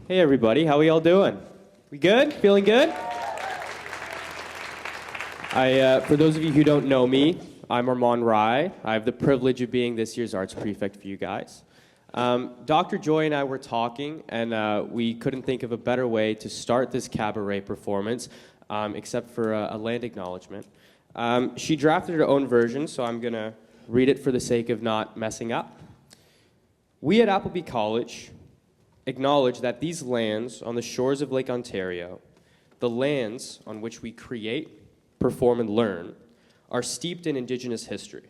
Hey everybody, how we all doing? We good? Feeling good? For those of you who don't know me, I'm Armand Rai. I have the privilege of being this year's arts prefect for you guys. Dr. Joy and I were talking, and we couldn't think of a better way to start this cabaret performance, except for a land acknowledgement. She drafted her own version, so I'm gonna read it for the sake of not messing up. We at Appleby College acknowledge that these lands on the shores of Lake Ontario, the lands on which we create, perform, and learn, are steeped in Indigenous history.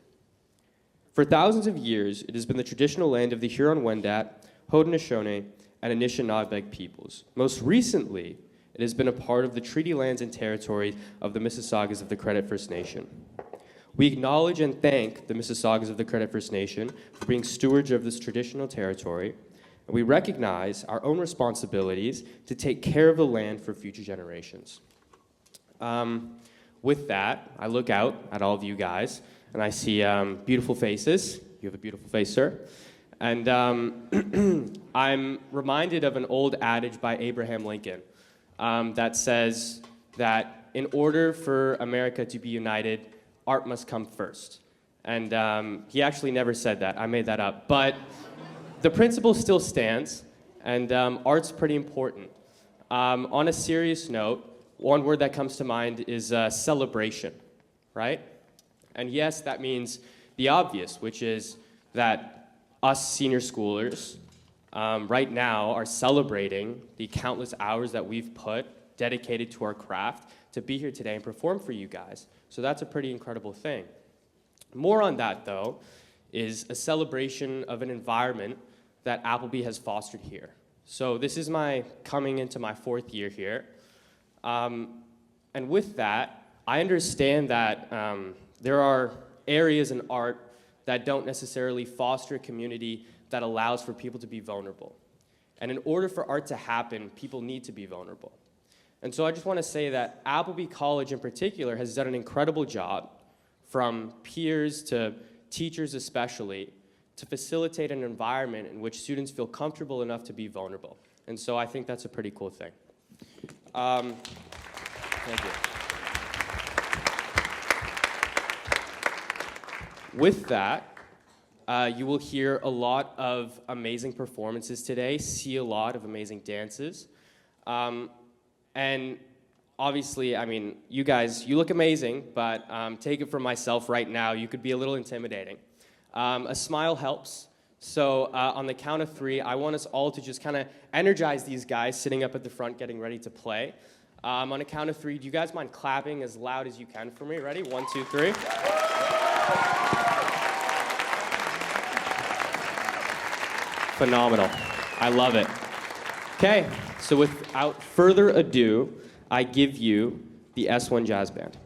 For thousands of years, it has been the traditional land of the Huron-Wendat, Haudenosaunee, and Anishinaabe peoples. Most recently, it has been a part of the treaty lands and territories of the Mississaugas of the Credit First Nation. We acknowledge and thank the Mississaugas of the Credit First Nation for being stewards of this traditional territory, and we recognize our own responsibilities to take care of the land for future generations. With that, I look out at all of you guys, and I see beautiful faces. You have a beautiful face, sir. And I'm reminded of an old adage by Abraham Lincoln that says that in order for America to be united, art must come first. And he actually never said that. I made that up. But the principle still stands, and art's pretty important. On a serious note, one word that comes to mind is celebration, right? And yes, that means the obvious, which is that us senior schoolers right now are celebrating the countless hours that we've put dedicated to our craft to be here today and perform for you guys. So that's a pretty incredible thing. More on that, though, is a celebration of an environment that Appleby has fostered here. So this is coming into my 4th year here. And with that, I understand that there are areas in art that don't necessarily foster a community that allows for people to be vulnerable. And in order for art to happen, people need to be vulnerable. And so I just want to say that Appleby College in particular has done an incredible job, from peers to teachers especially, to facilitate an environment in which students feel comfortable enough to be vulnerable. And so I think that's a pretty cool thing. Thank you. With that, you will hear a lot of amazing performances today, see a lot of amazing dances. And obviously, I mean, you guys, you look amazing, but take it from myself right now, you could be a little intimidating. A smile helps. So on the count of 3, I want us all to just kind of energize these guys sitting up at the front getting ready to play. On a count of 3, do you guys mind clapping as loud as you can for me? Ready? 1, 2, 3. Phenomenal. I love it. Okay, so without further ado, I give you the S1 Jazz Band.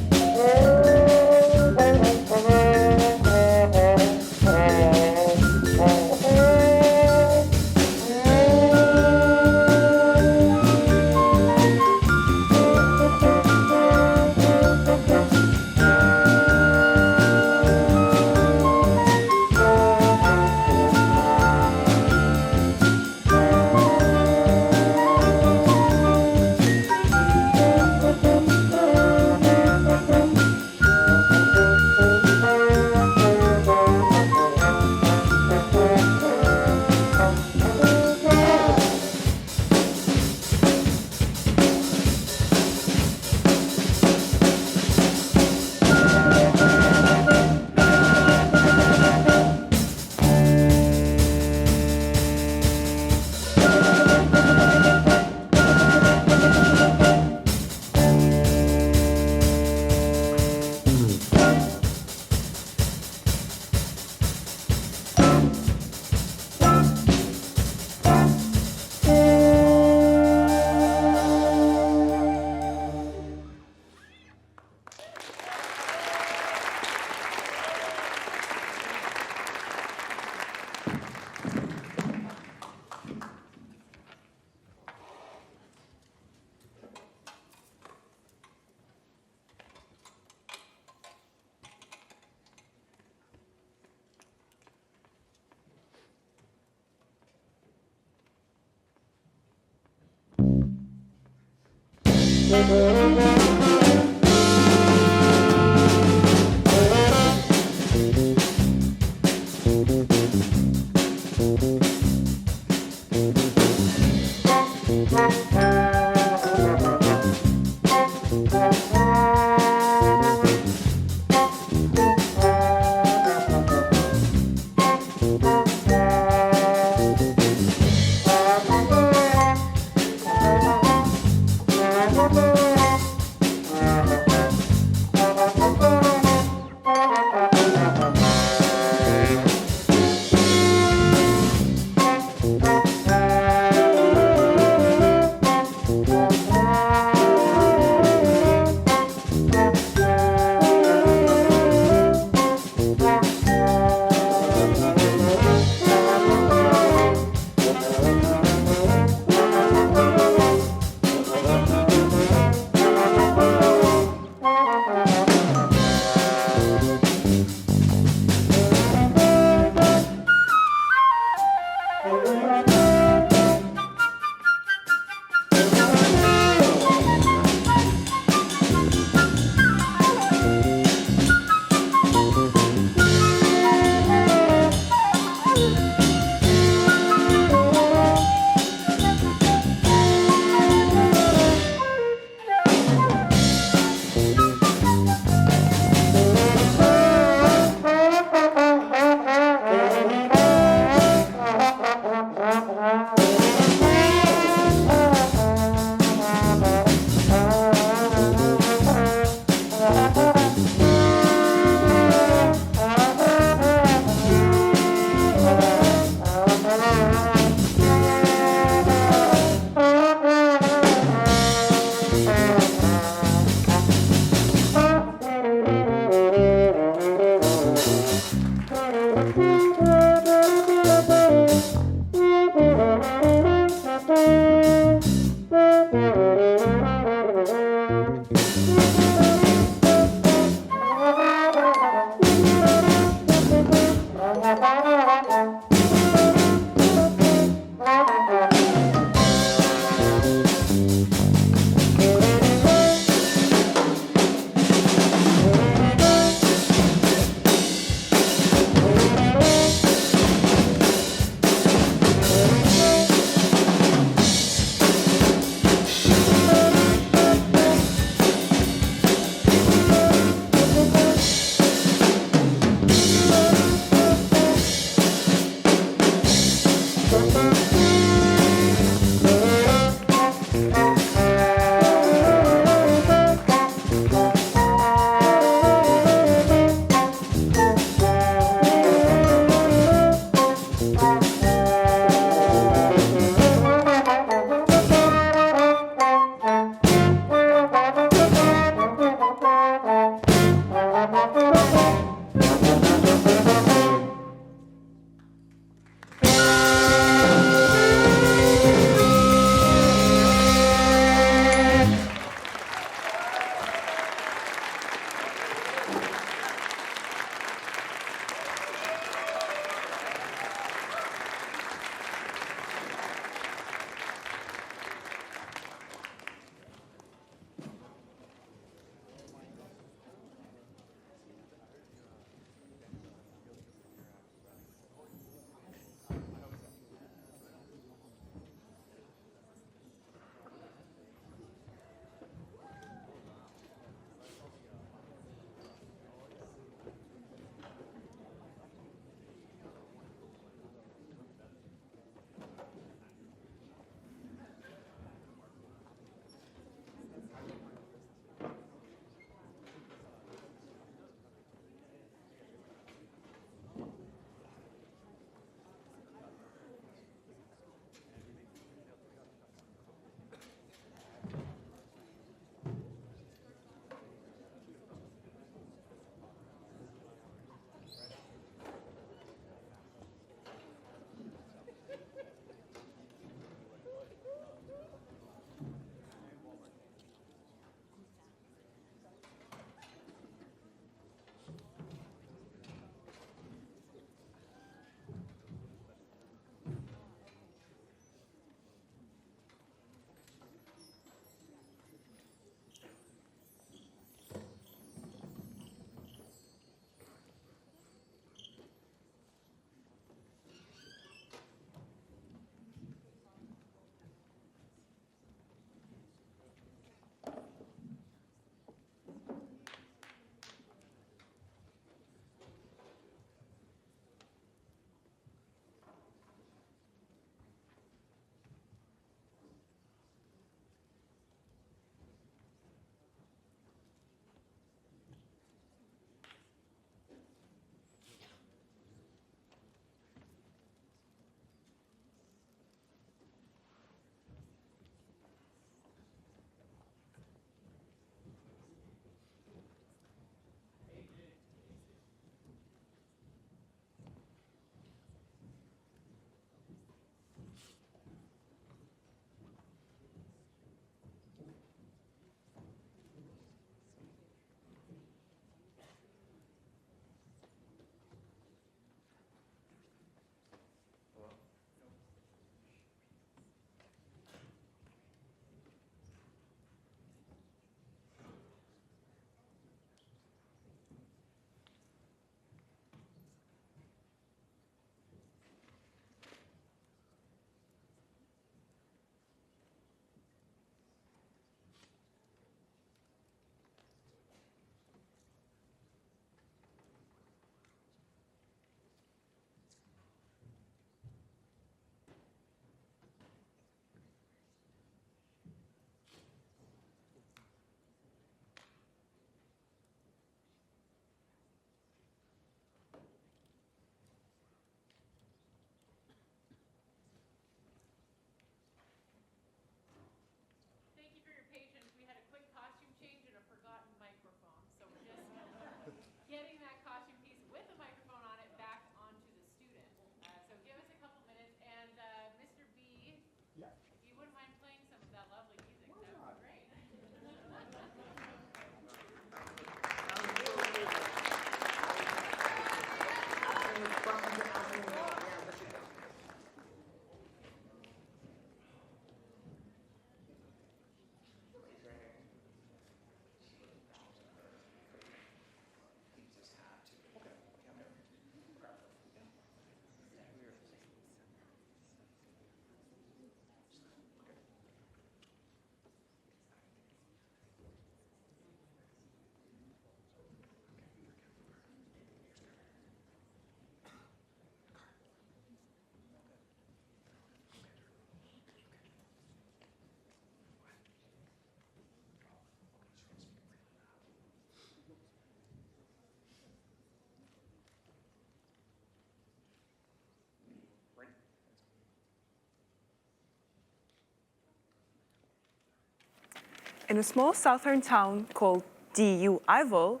In a small southern town called DU-Iville,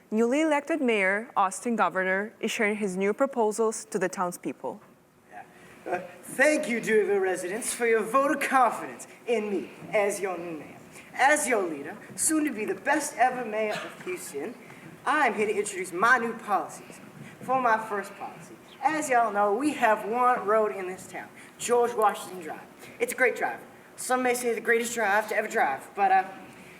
newly elected Mayor Austin Governor is sharing his new proposals to the townspeople. Thank you, Deweyville residents, for your vote of confidence in me as your new mayor. As your leader, soon to be the best ever mayor of Houston, I'm here to introduce my new policies. For my first policy, as y'all know, we have one road in this town, George Washington Drive. It's a great drive. Some may say the greatest drive to ever drive, but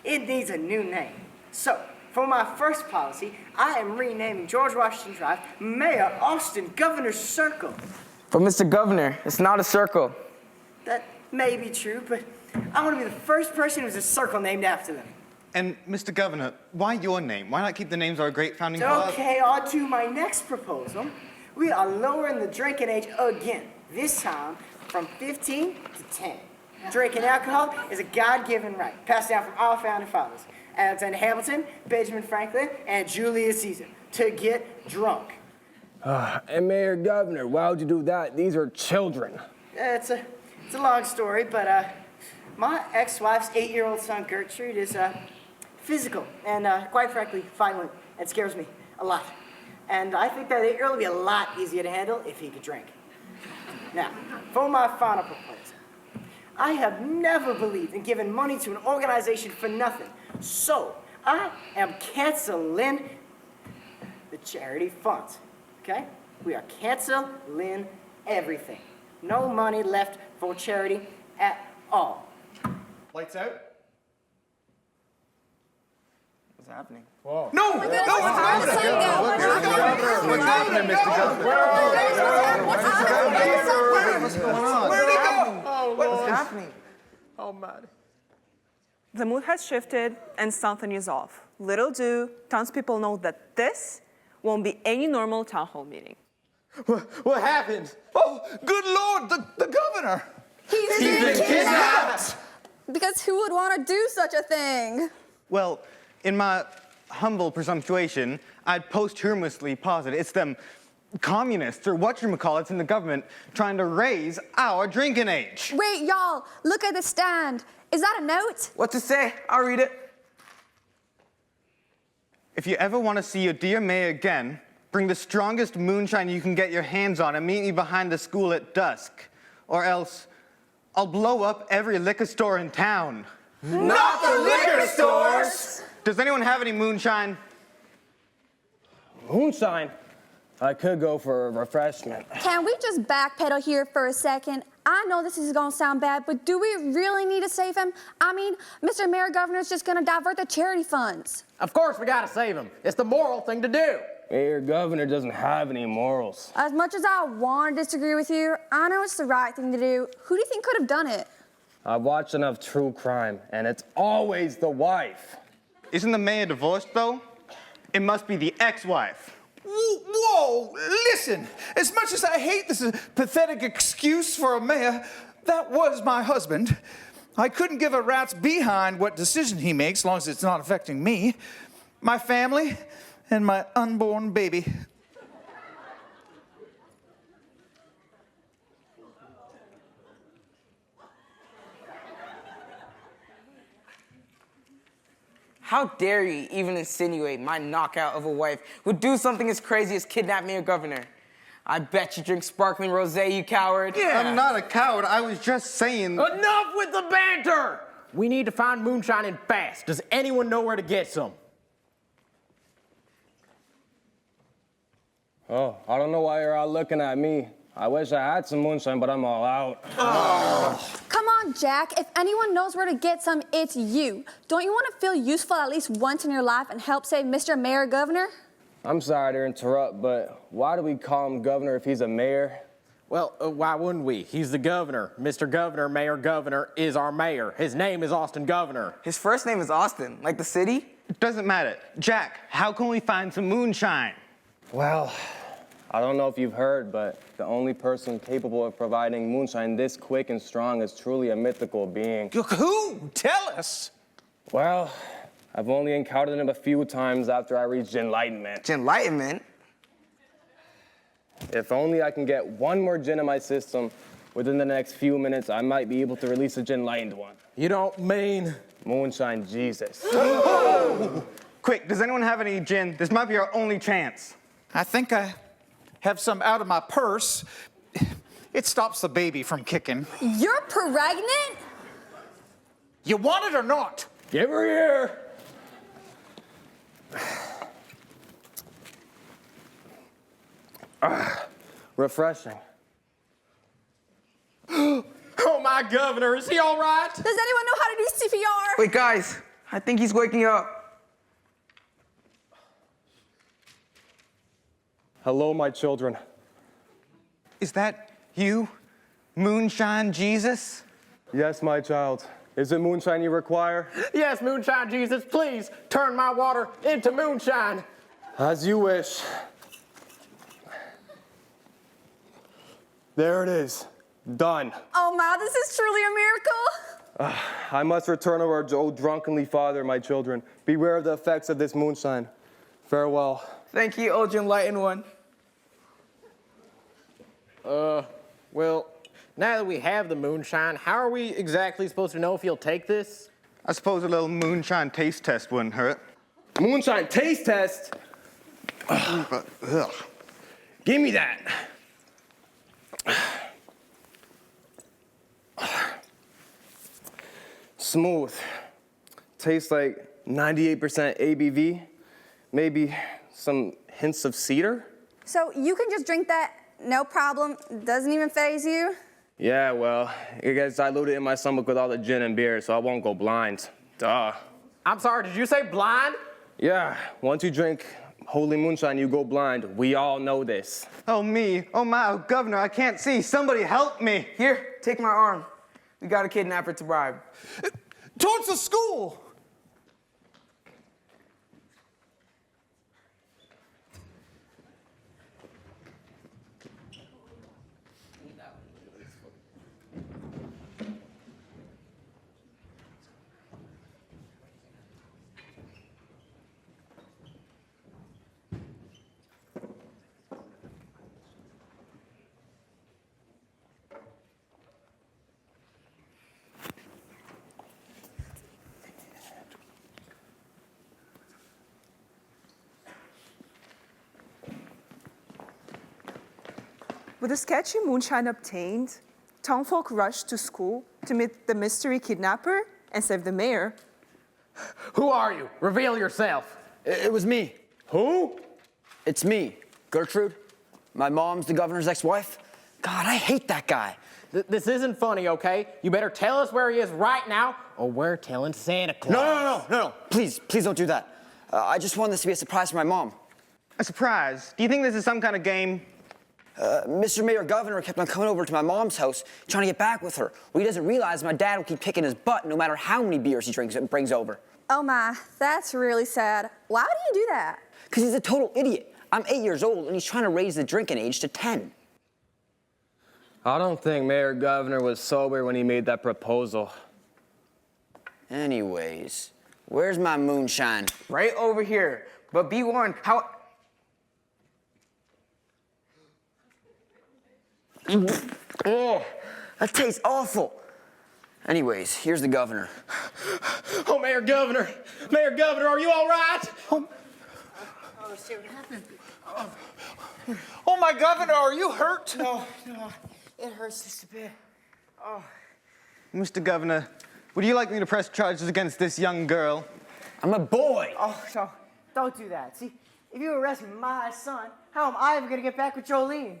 it needs a new name. So, for my first policy, I am renaming George Washington Drive Mayor Austin Governor's Circle. But Mr. Governor, it's not a circle. That may be true, but I want to be the first person who's a circle named after them. And Mr. Governor, why your name? Why not keep the names of our great founding fathers? Okay, on to my next proposal. We are lowering the drinking age again, this time from 15 to 10. Drinking alcohol is a God-given right, passed down from our founding fathers, Alexander Hamilton, Benjamin Franklin, and Julius Caesar, to get drunk. And Mayor Governor, why would you do that? These are children. It's a long story, but my ex-wife's 8-year-old son, Gertrude, is physical and, quite frankly, violent. It scares me a lot. And I think that 8-year-old would be a lot easier to handle if he could drink. Now, for my final proposal. I have never believed in giving money to an organization for nothing. So, I am canceling the charity funds, okay? We are canceling everything. No money left for charity at all. Lights out? What's happening? No! Where'd he go? What's happening? Oh, man. The mood has shifted and something is off. Little do townspeople know that this won't be any normal town hall meeting. What happened? Oh, good Lord, the governor! He's been kidnapped! Because who would want to do such a thing? Well, in my humble presumptuation, I'd posthumously posit it's them communists or whatchamacallits in the government trying to raise our drinking age. Wait, y'all, look at the stand. Is that a note? What to say? I'll read it. If you ever want to see your dear mayor again, bring the strongest moonshine you can get your hands on and meet me behind the school at dusk. Or else, I'll blow up every liquor store in town. Not the liquor stores! Does anyone have any moonshine? Moonshine? I could go for a refreshment. Can we just backpedal here for a second? I know this is gonna sound bad, but do we really need to save him? I mean, Mr. Mayor Governor's just gonna divert the charity funds. Of course we gotta save him. It's the moral thing to do. Mayor Governor doesn't have any morals. As much as I want to disagree with you, I know it's the right thing to do. Who do you think could have done it? I've watched enough true crime, and it's always the wife. Isn't the mayor divorced, though? It must be the ex-wife. Whoa, listen, as much as I hate this pathetic excuse for a mayor, that was my husband. I couldn't give a rat's behind what decision he makes, as long as it's not affecting me, my family, and my unborn baby. How dare you even insinuate my knockout of a wife would do something as crazy as kidnap Mayor Governor? I bet you drink sparkling rosé, you coward. Yeah. I'm not a coward. I was just saying... Enough with the banter! We need to find moonshine and fast. Does anyone know where to get some? Oh, I don't know why you're all looking at me. I wish I had some moonshine, but I'm all out. Come on, Jack. If anyone knows where to get some, it's you. Don't you want to feel useful at least once in your life and help save Mr. Mayor Governor? I'm sorry to interrupt, but why do we call him governor if he's a mayor? Well, why wouldn't we? He's the governor. Mr. Governor, Mayor Governor is our mayor. His name is Austin Governor. His first name is Austin, like the city? It doesn't matter. Jack, how can we find some moonshine? Well, I don't know if you've heard, but the only person capable of providing moonshine this quick and strong is truly a mythical being. Who? Tell us. Well, I've only encountered him a few times after I reached enlightenment. Enlightenment? If only I can get one more gin in my system within the next few minutes, I might be able to release a gin-lightened one. You don't mean... Moonshine Jesus. Quick, does anyone have any gin? This might be our only chance. I think I have some out of my purse. It stops the baby from kicking. You're pregnant? You want it or not? Give her here. Refreshing. Oh, my governor, is he all right? Does anyone know how to do CPR? Wait, guys, I think he's waking up. Hello, my children. Is that you, Moonshine Jesus? Yes, my child. Is it moonshine you require? Yes, moonshine Jesus, please turn my water into moonshine. As you wish. There it is. Done. Oh, Ma, this is truly a miracle. I must return to our old drunkenly father, my children. Beware of the effects of this moonshine. Farewell. Thank you, old enlightened one. Well, now that we have the moonshine, how are we exactly supposed to know if he'll take this? I suppose a little moonshine taste test wouldn't hurt. Moonshine taste test? Ugh. Give me that. Smooth. Tastes like 98% ABV. Maybe some hints of cedar. So you can just drink that, no problem, doesn't even faze you? Yeah, well, it gets diluted in my stomach with all the gin and beer, so I won't go blind. Duh. I'm sorry, did you say blind? Yeah, once you drink holy moonshine, you go blind. We all know this. Oh, me. Oh, my. Oh, Governor, I can't see. Somebody help me. Here, take my arm. We got a kidnapper to bribe. Towards the school. With the sketchy moonshine obtained, townfolk rushed to school to meet the mystery kidnapper and save the mayor. Who are you? Reveal yourself. It was me. Who? It's me, Gertrude. My mom's the governor's ex-wife. God, I hate that guy. This isn't funny, okay? You better tell us where he is right now, or we're telling Santa Claus. No. Please don't do that. I just want this to be a surprise for my mom. A surprise. Do you think this is some kind of game? Mr. Mayor Governor kept on coming over to my mom's house trying to get back with her. What he doesn't realize is my dad will keep kicking his butt no matter how many beers he drinks and brings over. Oh, my, that's really sad. Why would you do that? Because he's a total idiot. I'm 8 years old, and he's trying to raise the drinking age to 10. I don't think Mayor Governor was sober when he made that proposal. Anyways, where's my moonshine? Right over here. But be warned, how... Oh, that tastes awful. Anyways, here's the governor. Oh, Mayor Governor, are you all right? Oh, see what happened? Oh, my governor, are you hurt? No, it hurts just a bit. Mr. Governor, would you like me to press charges against this young girl? I'm a boy. Oh, no, don't do that. See, if you arrest my son, how am I ever gonna get back with Jolene?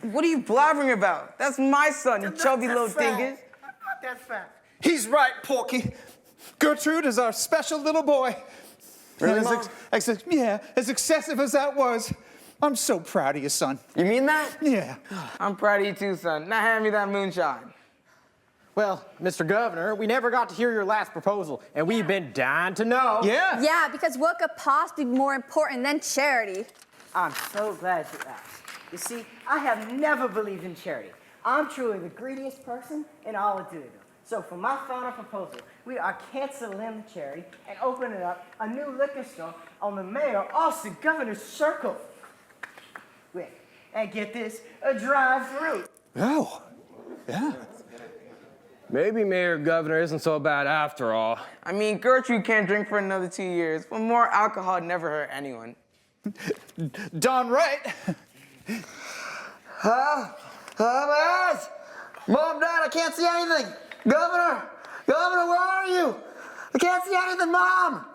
What are you blabbering about? That's my son, you chubby little dingus. Not that fast. He's right, Porky. Gertrude is our special little boy. Really, And Mom? as excessive as that was, I'm so proud of you, son. You mean that? Yeah. I'm proud of you too, son. Now hand me that moonshine. Well, Mr. Governor, we never got to hear your last proposal, and we've been dying to know. Yeah. Yeah, because what could possibly be more important than charity? I'm so glad you asked. You see, I have never believed in charity. I'm truly the greediest person in all of Doolittle. So for my final proposal, we are canceling the charity and opening up a new liquor store on the Mayor Austin Governor's Circle. Wait, and get this, a drive-through. Oh, yeah. Maybe Mayor Governor isn't so bad after all. I mean, Gertrude can't drink for another 2 years, but more alcohol never hurt anyone. Darn right. My eyes! Mom, Dad, I can't see anything! Governor! Governor, where are you? I can't see anything, Mom!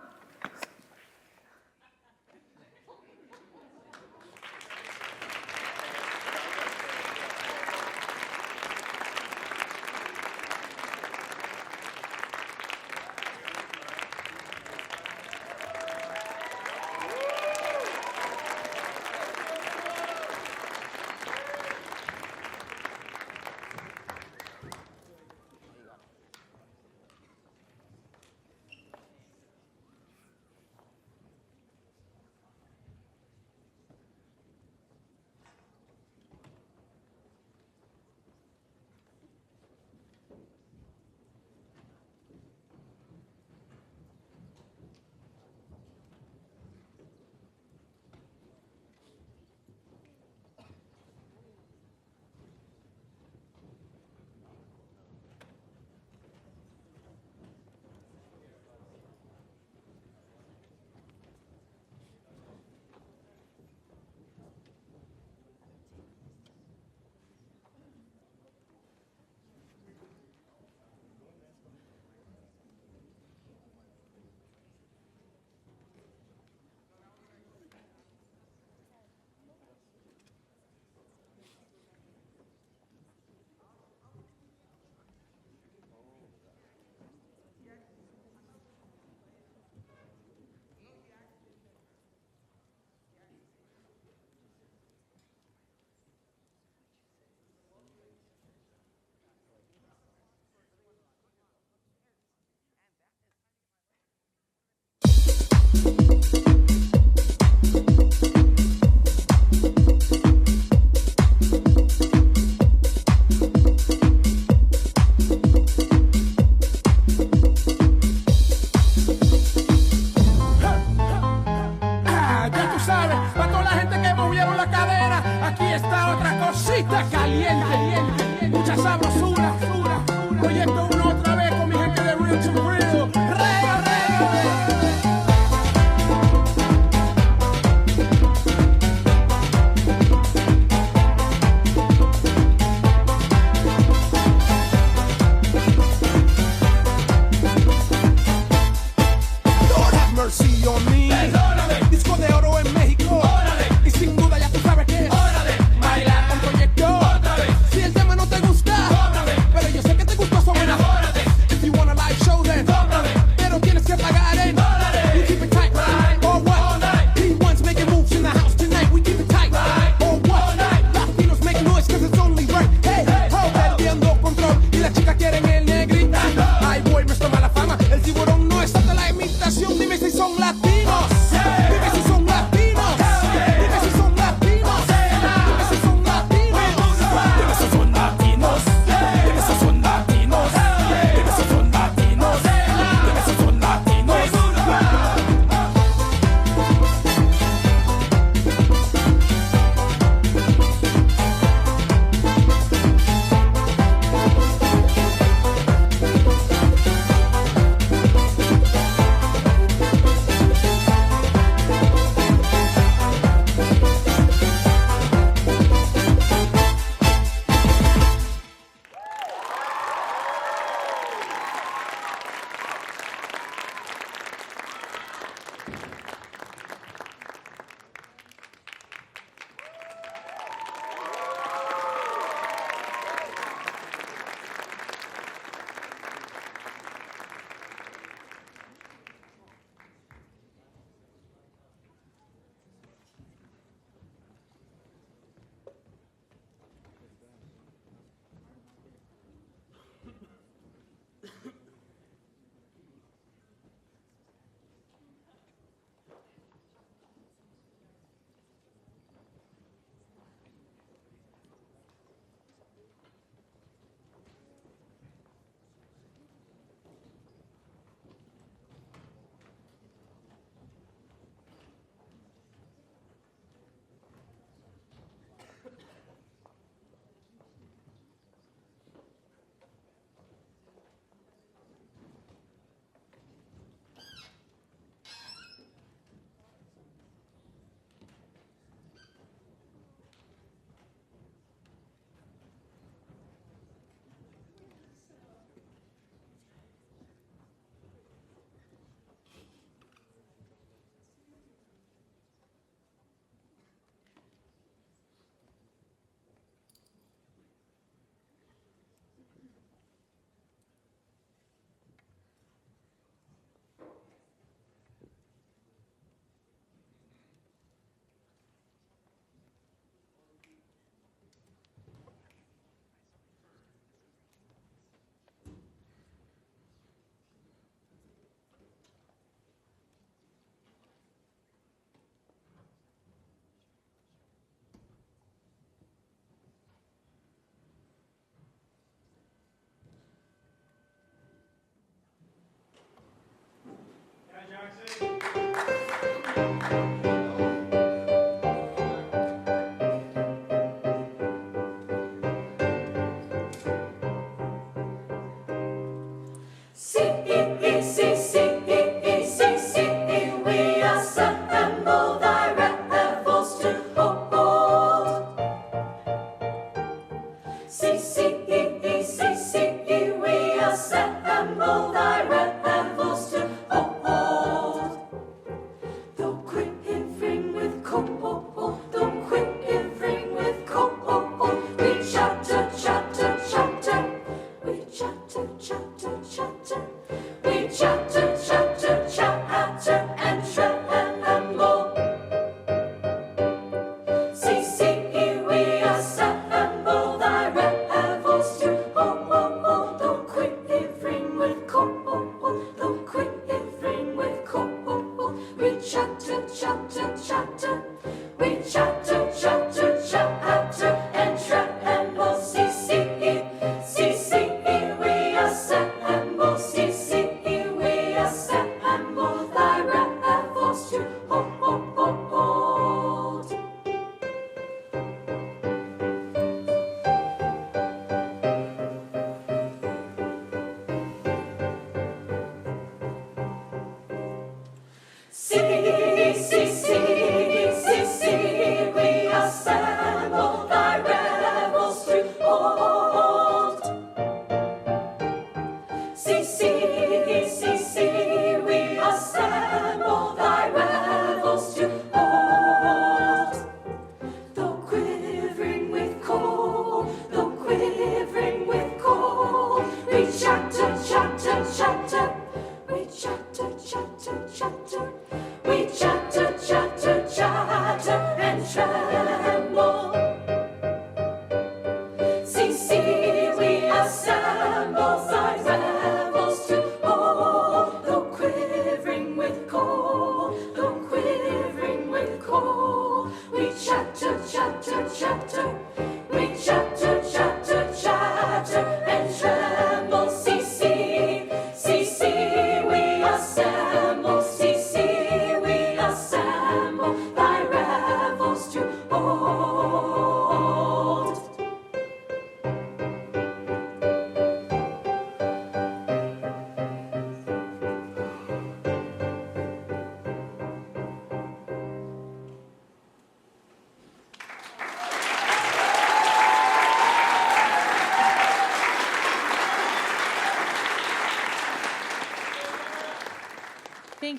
Si el tema no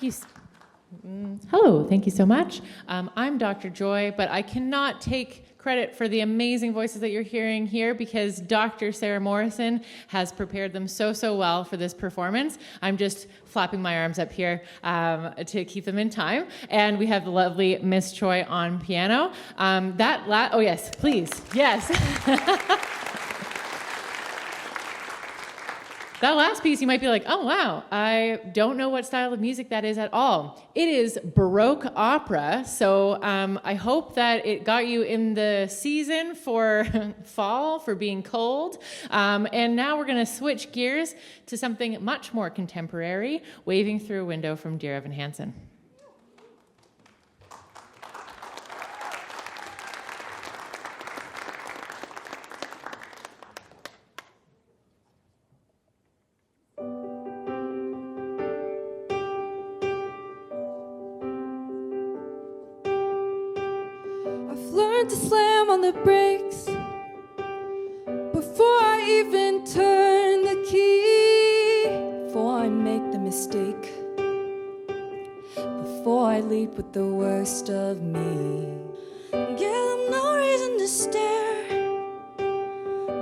you. Hello, thank you so much. I'm Dr. Joy, but I cannot take credit for the amazing voices that you're hearing here because Dr. Sarah Morrison has prepared them so well for this performance. I'm just flapping my arms up here to keep them in time. And we have the lovely Miss Choi on piano. Oh yes, please, yes. That last piece, you might be like, oh, wow, I don't know what style of music that is at all. It is Baroque opera, so I hope that it got you in the season for fall, for being cold. And now we're going to switch gears to something much more contemporary, Waving Through a Window from Dear Evan Hansen. To slam on the brakes before I even turn the key, before I make the mistake, before I leap with the worst of me. Give them no reason to stare,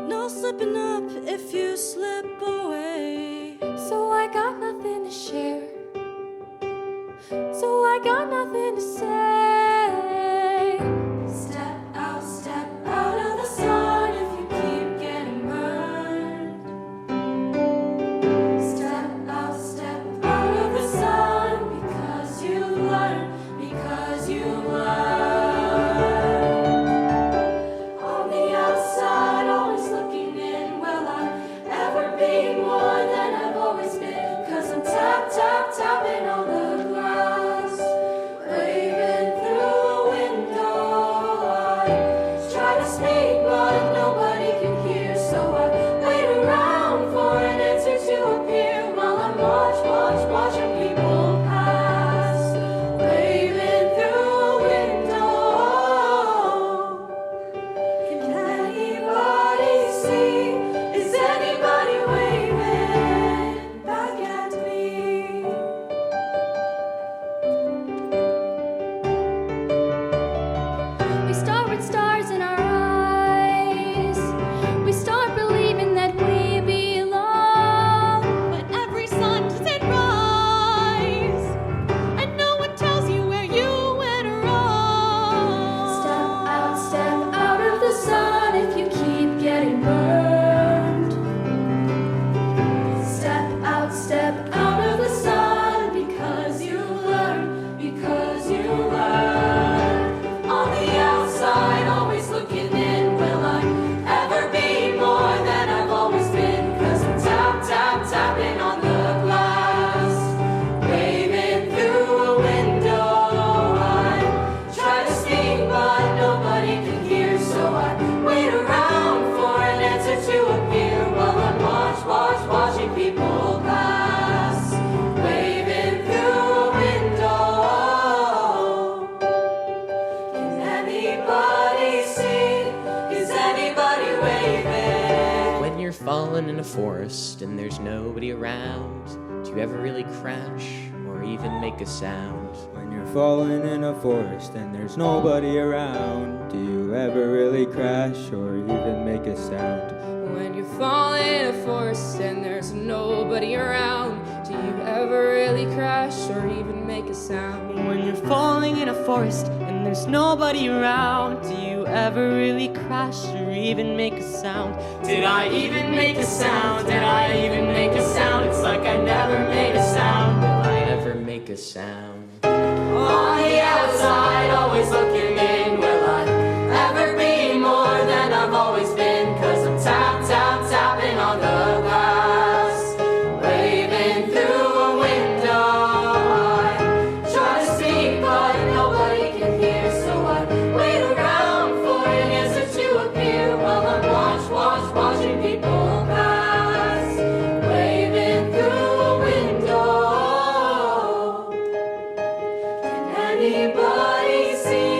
no slipping up if you slip away. So I got nothing to share, so I got nothing to say. Tapping on the glass, waving through a window. I try to speak, but nobody can hear. So I wait around for an answer to appear while I'm watching people pass, waving through a window. Can anybody see? Is anybody waving back at me? We start with stars in our eyes. We start believing that we belong. But every sun doesn't rise, and no one tells you where you went wrong. Step out of the sun if you keep getting burned. Step out of the sun because you learn, because you learn. On the outside, always looking in. Will I ever be more than I've always been? 'Cause I'm tapping on the glass, waving through a window. I try to speak, but nobody can hear. So I wait around for an answer to appear while I'm watching people pass, waving through a window. Can anybody see? Is anybody waving? When you're falling in a forest and there's nobody around, do you ever really crash or even make a sound? When you're falling in a forest and there's nobody around, do you ever really crash or even make a sound? When you fall in a forest and there's nobody around, do you ever really crash or even make a sound? When you're falling in a forest and there's nobody around, do you ever really crash or even make a sound? Did I even make a sound? Did I even make a sound? It's like I never made a sound. Will I ever make a sound? On the outside, always looking in. Will I ever be more than I've always been? 'Cause I'm tapping on the glass, waving through a window. I try to speak, but nobody can hear. So I wait around for an answer to appear while I'm watching people pass, waving through a window. Can anybody see?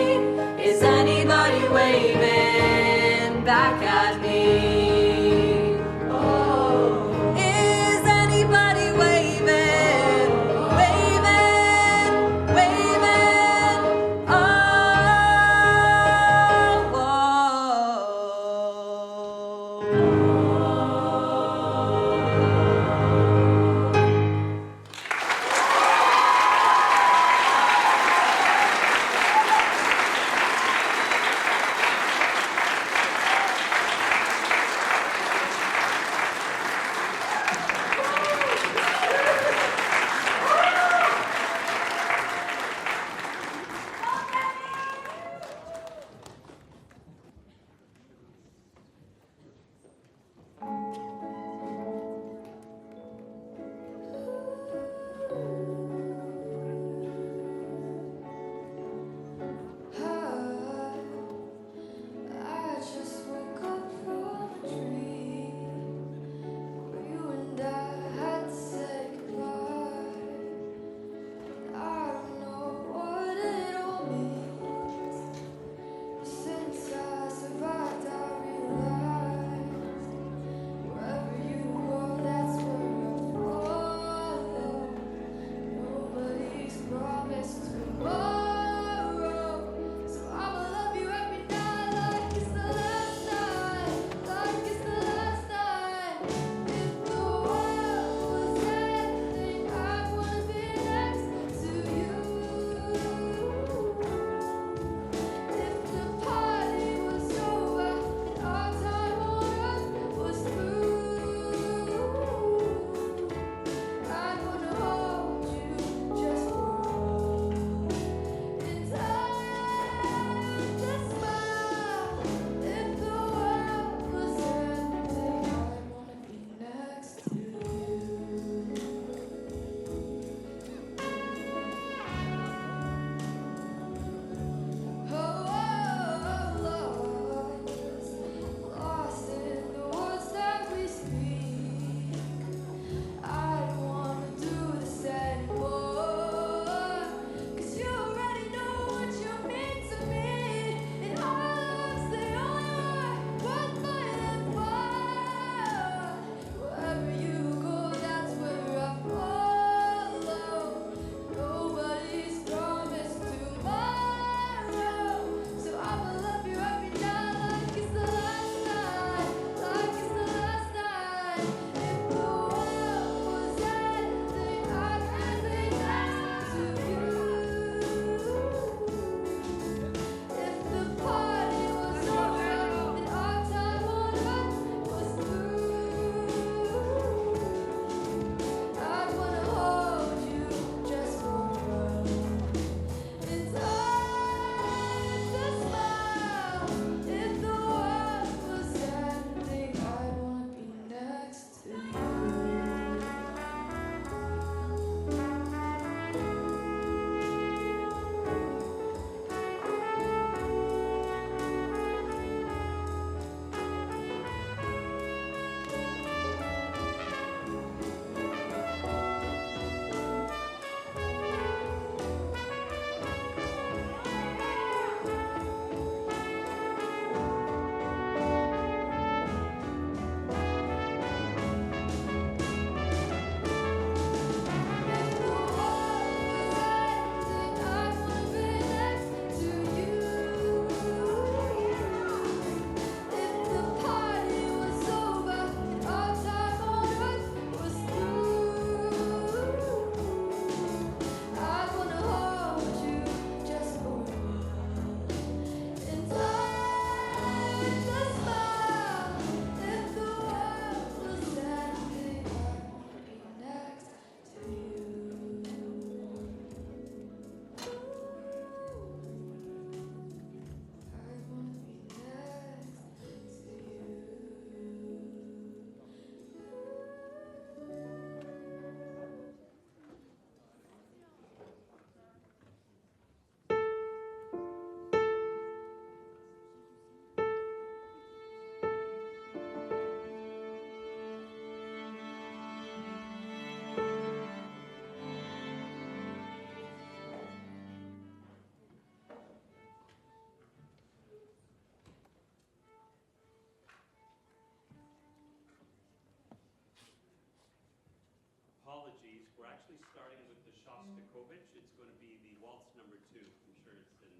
We're actually starting with the Shostakovich. It's going to be the waltz number 2. I'm sure it's in.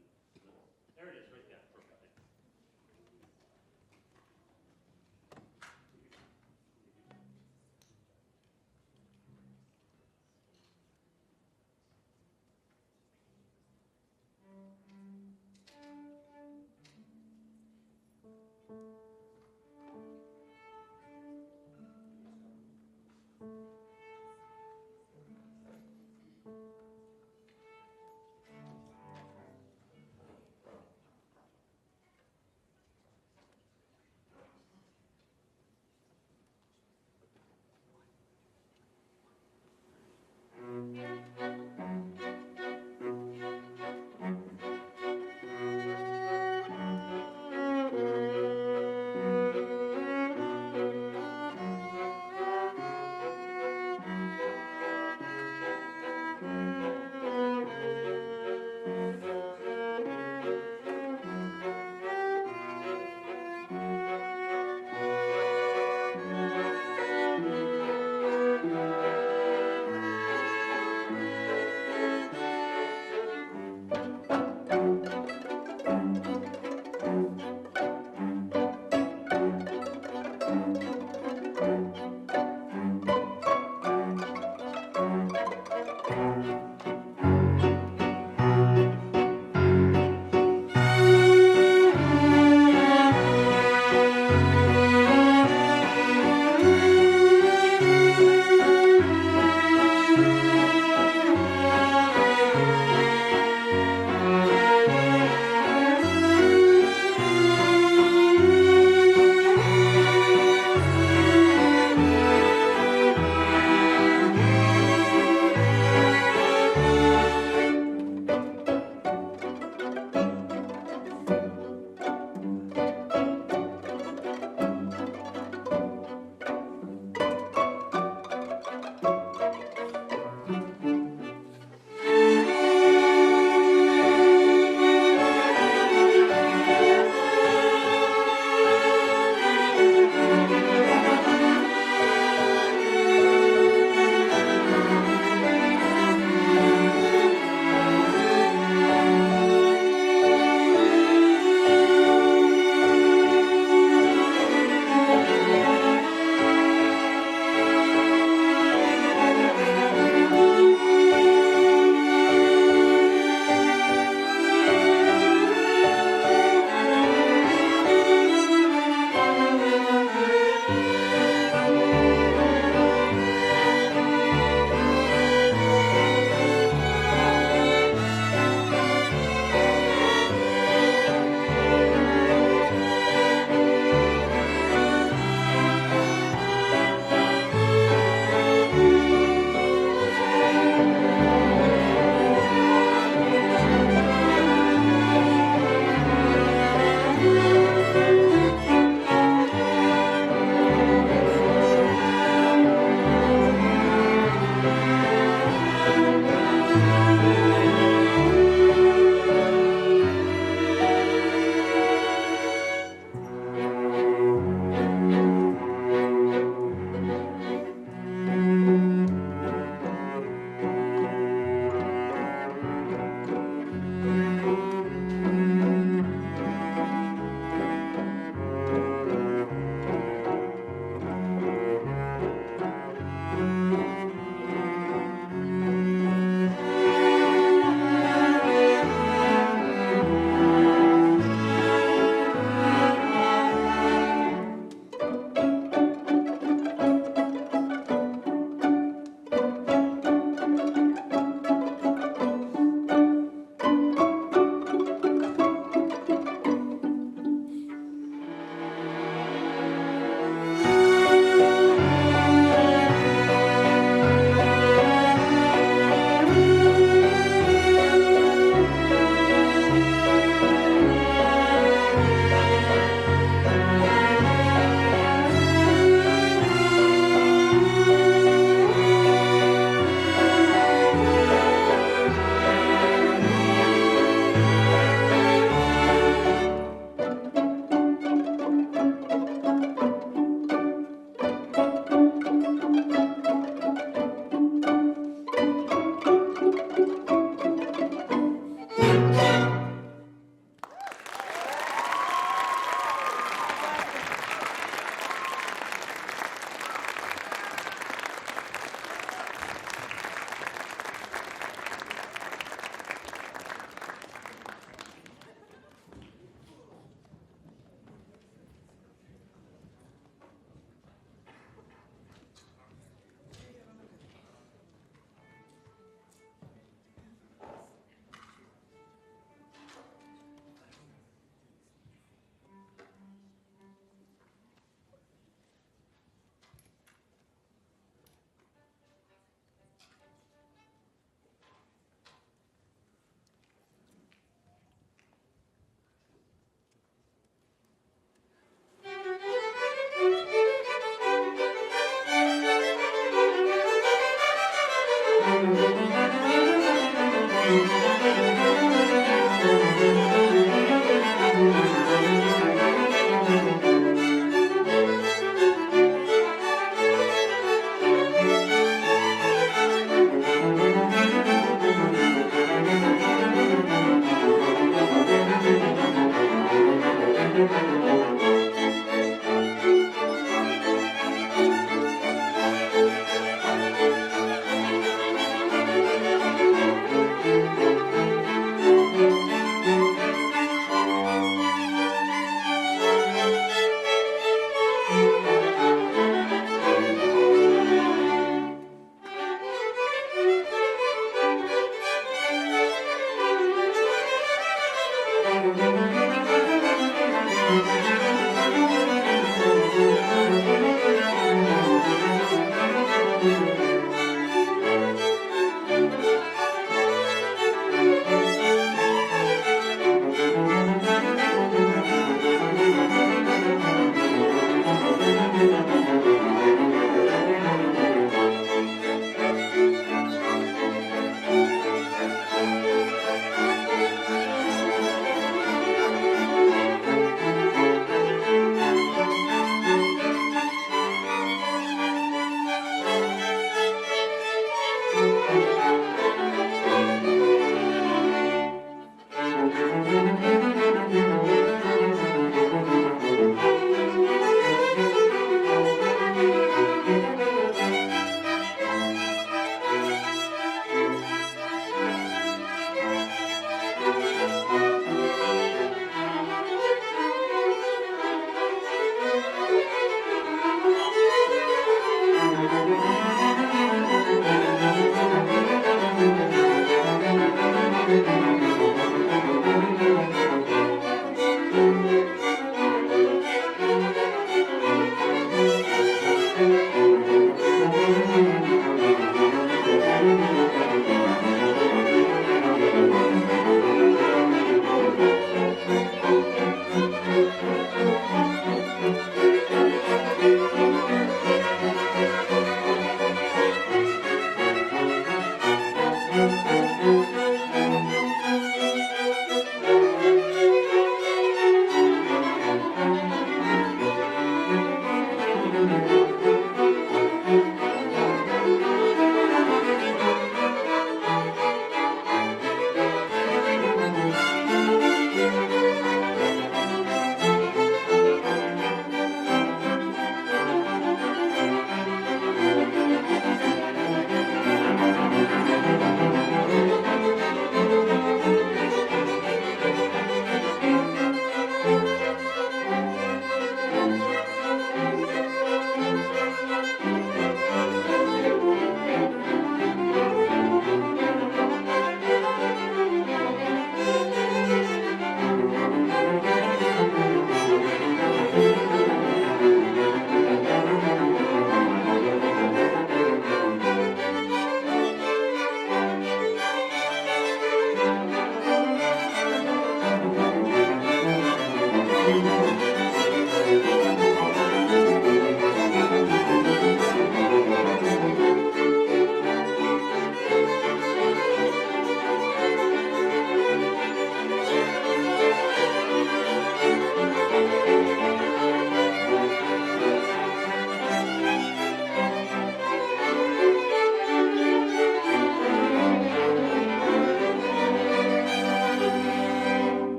There it is, right there. Perfect.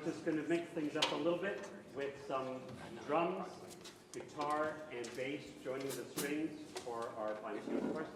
just going to mix things up a little bit with some drums, guitar, and bass joining the strings for our final tune, of course.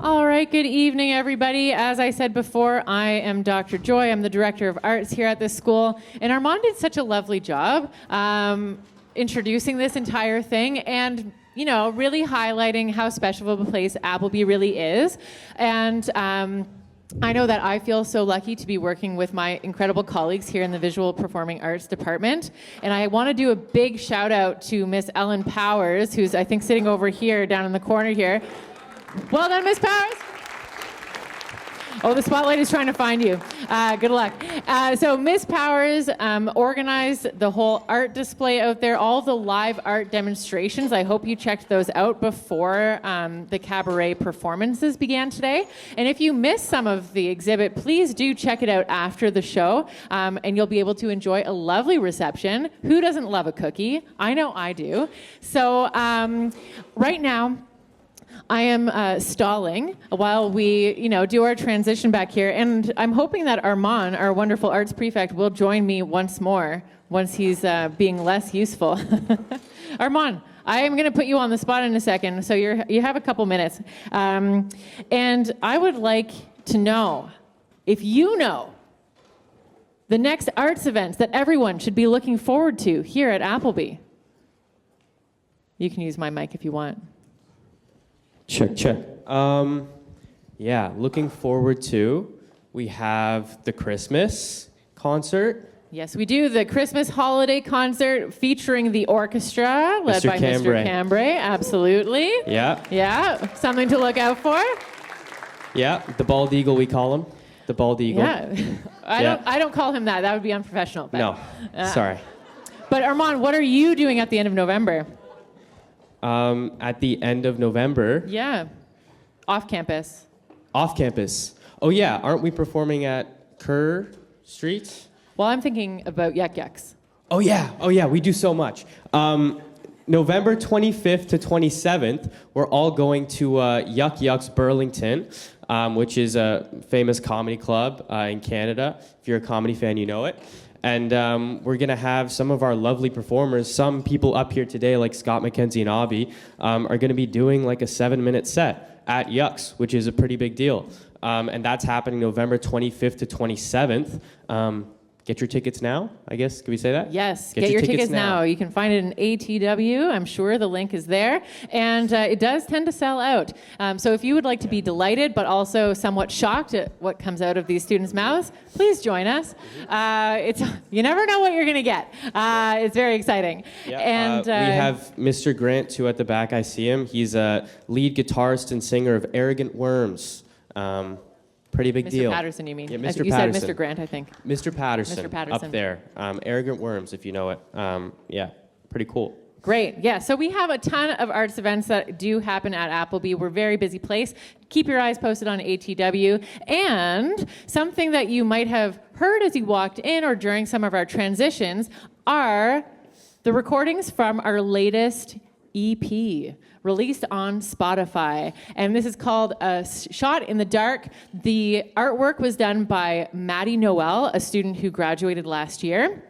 All right, good evening, everybody. As I said before, I am Dr. Joy. I'm the Director of Arts here at this school. And Armand did such a lovely job introducing this entire thing and, you know, really highlighting how special of a place Appleby really is. And I know that I feel so lucky to be working with my incredible colleagues here in the Visual Performing Arts Department. And I want to do a big shout out to Miss Ellen Powers, who's, I think, sitting over here, down in the corner here. Well done, Miss Powers. Oh, the spotlight is trying to find you. Good luck. So Miss Powers organized the whole art display out there, all the live art demonstrations. I hope you checked those out before the cabaret performances began today. And if you missed some of the exhibit, please do check it out after the show, and you'll be able to enjoy a lovely reception. Who doesn't love a cookie? I know I do. So right now, I am stalling while we, do our transition back here, and I'm hoping that Armand, our wonderful arts prefect, will join me once more once he's being less useful. Armand, I am going to put you on the spot in a second, so you have a couple minutes, and I would like to know if you know the next arts events that everyone should be looking forward to here at Appleby. You can use my mic if you want. Check. Yeah, looking forward to, we have the Christmas concert. Yes, we do. The Christmas holiday concert featuring the orchestra led by Mr. Cambray. Absolutely. Yeah. Yeah, something to look out for. Yeah, the bald eagle, we call him. The bald eagle. Yeah. I don't call him that. That would be unprofessional. But, No, sorry. But Armand, what are you doing at the end of November? At the end of November. Yeah. Off campus. Off campus. Oh yeah, aren't we performing at Kerr Street? Well, I'm thinking about Yuck Yucks. Oh yeah, we do so much. November 25th to 27th, we're all going to Yuck Yucks Burlington, which is a famous comedy club in Canada. If you're a comedy fan, you know it. And we're going to have some of our lovely performers, some people up here today, like Scott McKenzie and Avi, are going to be doing like a 7-minute set at Yucks, which is a pretty big deal. And that's happening November 25th to 27th. Get your tickets now, I guess. Can we say that? Yes, get your tickets now. You can find it in ATW. I'm sure the link is there. And it does tend to sell out. So if you would like to be delighted, but also somewhat shocked at what comes out of these students' mouths, please join us. You never know what you're going to get. It's very exciting. Yeah. And we have Mr. Grant, too, at the back. I see him. He's a lead guitarist and singer of Arrogant Worms. Pretty big deal. Mr. Patterson, you mean? Yeah, Mr. You Patterson. said Mr. Grant, I think. Mr. Patterson. Mr. Patterson. Up there. Arrogant Worms, if you know it. Yeah, pretty cool. Great. Yeah. So we have a ton of arts events that do happen at Appleby. We're a very busy place. Keep your eyes posted on ATW. And something that you might have heard as you walked in or during some of our transitions are the recordings from our latest EP, released on Spotify. And this is called A Shot in the Dark. The artwork was done by Maddie Noel, a student who graduated last year.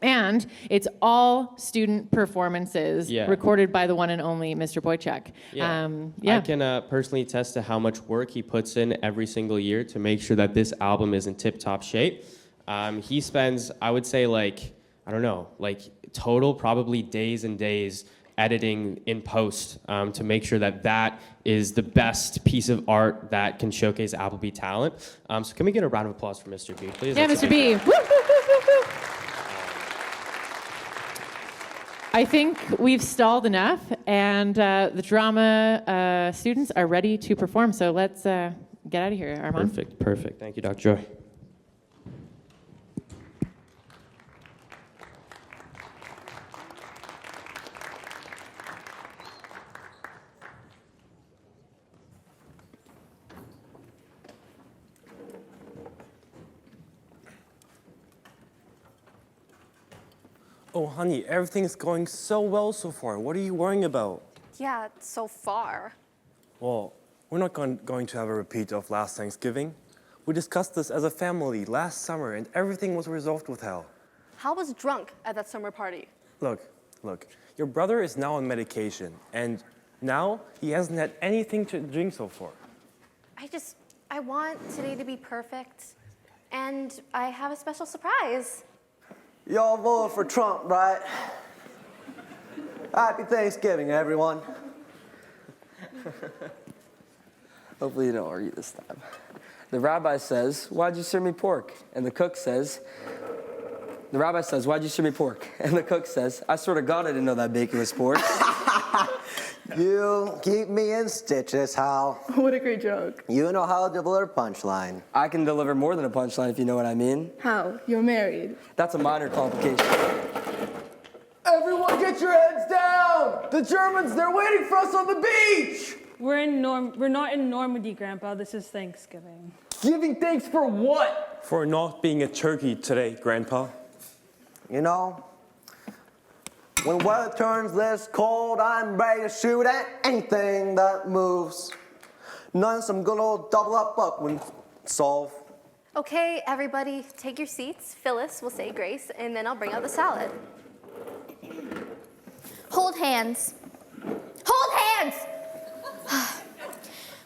And it's all student performances recorded by the one and only Mr. Boychuk. I can personally attest to how much work he puts in every single year to make sure that this album is in tip-top shape. He spends, I would say, total probably days and days editing in post to make sure that that is the best piece of art that can showcase Appleby talent. So can we get a round of applause for Mr. B, please? Yeah, Mr. B. Woo, woo, woo, woo. I think we've stalled enough, and the drama students are ready to perform. So let's get out of here, Armand. Perfect. Thank you, Dr. Joy. Oh, honey, everything's going so well so far. What are you worrying about? Yeah, so far. Well, we're not going to have a repeat of last Thanksgiving. We discussed this as a family last summer, and everything was resolved with Hal. Hal was drunk at that summer party. Look. Your brother is now on medication, and now he hasn't had anything to drink so far. I want today to be perfect, and I have a special surprise. Y'all voted for Trump, right? Happy Thanksgiving, everyone. Hopefully you don't argue this time. The rabbi says, "Why'd you serve me pork?" And the cook says, "Why'd you serve me pork?" And the cook says, "I swear to God I didn't know that bacon was pork." You keep me in stitches, Hal. What a great joke. You know how to deliver a punchline. I can deliver more than a punchline if you know what I mean. How? You're married. That's a minor complication. Everyone get your heads down! The Germans, they're waiting for us on the beach! We're not in Normandy, Grandpa. This is Thanksgiving. Giving thanks for what? For not being a turkey today, Grandpa. You know, when weather turns this cold, I'm ready to shoot at anything that moves. None some good old double up when solve. Okay, everybody, take your seats. Phyllis will say grace, and then I'll bring out the salad. Hold hands. Hold hands!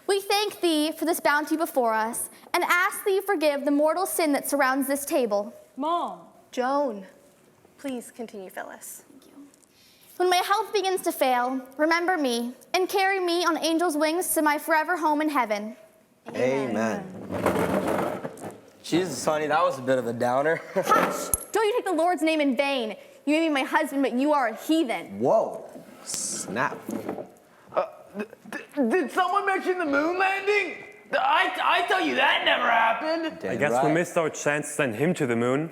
We thank thee for this bounty before us, and ask thee forgive the mortal sin that surrounds this table. Mom. Joan. Please continue, Phyllis. When my health begins to fail, remember me, and carry me on angels' wings to my forever home in heaven. Amen. Jesus, honey, that was a bit of a downer. Hush! Don't you take the Lord's name in vain. You may be my husband, but you are a heathen. Whoa. Snap. Did someone mention the moon landing? I tell you that never happened. I guess we missed our chance to send him to the moon.